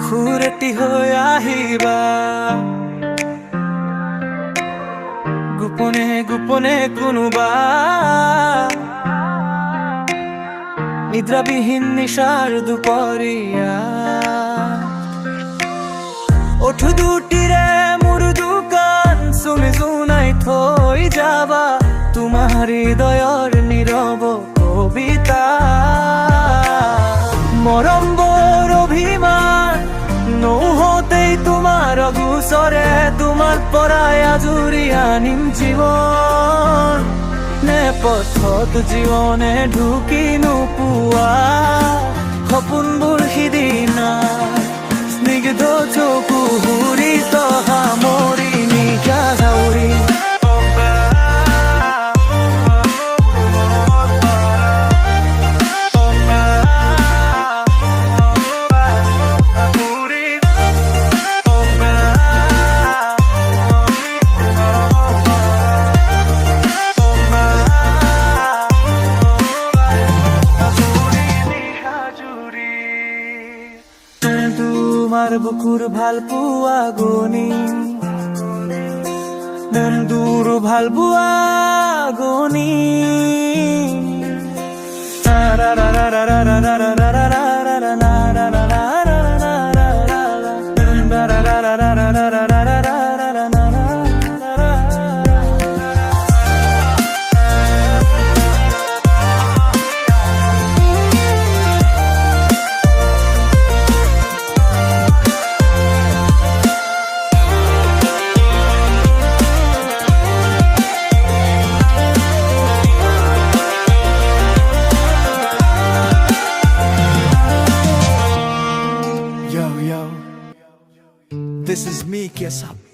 খুরেটি হয়ে আহিবা গোপনে গোপনে কোনোবা নিদ্রাবিহীন নিশাৰ দুপৰীয়া ওঠো দুটিৰে মোৰ দোকান চুমি জোনাই থৈ যাবা তোমাৰ হৃদয়ৰ নীৰৱ কবিতা মৰমবোৰ অভিমান নহওঁতেই তোমাৰ গোচৰে তোমাৰ পৰাই আজৰি আনিম জীৱন নে পথত জীৱনে ঢুকি নোপোৱা সপোনবোৰ সিদিনা স্নিগ্ধ চকু হুৰিত সামৰি নিশা হাউৰি তোমাৰ বুকুৰ ভাল পোৱা গনি বন্ধুৰ ভাল পোৱা Gani This is me, Kesap.